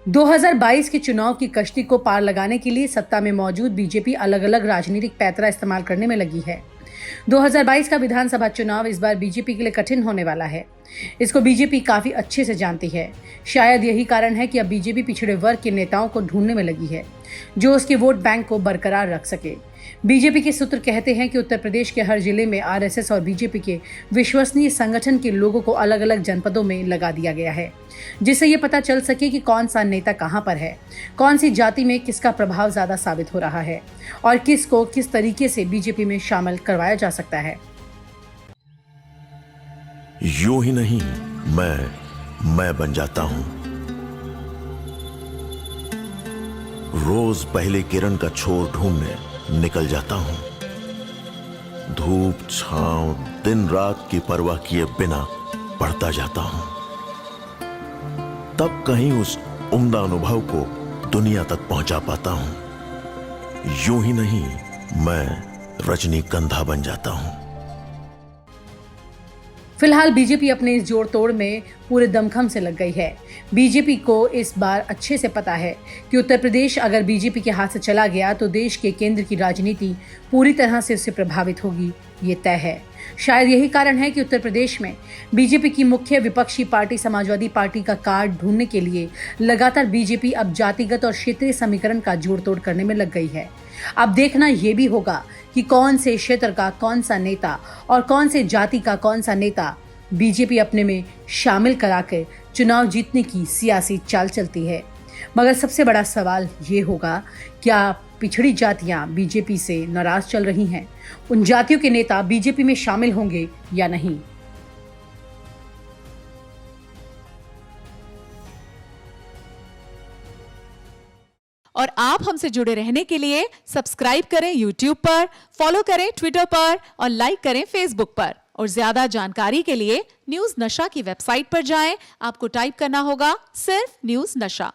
2022 के चुनाव की कश्ती को पार लगाने के लिए सत्ता में मौजूद बीजेपी अलग अलग राजनीतिक पैंतरा इस्तेमाल करने में लगी है। 2022 का विधानसभा चुनाव इस बार बीजेपी के लिए कठिन होने वाला है। इसको बीजेपी काफी अच्छे से जानती है। शायद यही कारण है कि अब बीजेपी पिछड़े वर्ग के नेताओं को ढूंढने में लगी है जो उसके वोट बैंक को बरकरार रख सके। बीजेपी के सूत्र कहते हैं कि उत्तर प्रदेश के हर जिले में आरएसएस और बीजेपी के विश्वसनीय संगठन के लोगों को अलग अलग जनपदों में लगा दिया गया है, जिससे ये पता चल सके कि कौन सा नेता कहां पर है, कौन सी जाति में किसका प्रभाव ज्यादा साबित हो रहा है और किसको किस तरीके से बीजेपी में शामिल करवाया जा सकता है। यूं ही नहीं, मैं बन जाता हूं। रोज पहले किरण का छोर ढूंढने निकल जाता हूं। धूप छांव दिन रात की परवाह किए बिना पढ़ता जाता हूं। तब कहीं उस उम्दा अनुभव को दुनिया तक पहुंचा पाता हूं। यूं ही नहीं, मैं रजनीगंधा बन जाता हूं। फिलहाल बीजेपी अपने इस जोड़ तोड़ में पूरे दमखम से लग गई है। बीजेपी को इस बार अच्छे से पता है कि उत्तर प्रदेश अगर बीजेपी के हाथ से चला गया तो देश के केंद्र की राजनीति पूरी तरह से उससे प्रभावित होगी, ये तय है। शायद यही कारण है कि उत्तर प्रदेश में बीजेपी की मुख्य विपक्षी पार्टी समाजवादी पार्टी का कार्ड ढूंढने के लिए लगातार बीजेपी अब जातिगत और क्षेत्रीय समीकरण का जोड़ तोड़ करने में लग गई है। अब देखना यह भी होगा कि कौन से क्षेत्र का कौन सा नेता और कौन से जाति का कौन सा नेता बीजेपी अपने में शामिल कराकर चुनाव जीतने की सियासी चाल चलती है। मगर सबसे बड़ा सवाल ये होगा, क्या पिछड़ी जातियां बीजेपी से नाराज चल रही हैं? उन जातियों के नेता बीजेपी में शामिल होंगे या नहीं? और आप हमसे जुड़े रहने के लिए सब्सक्राइब करें YouTube पर, फॉलो करें Twitter पर और लाइक करें Facebook पर। और ज्यादा जानकारी के लिए न्यूज़ नशा की वेबसाइट पर जाएं। आपको टाइप करना होगा सिर्फ न्यूज़ नशा।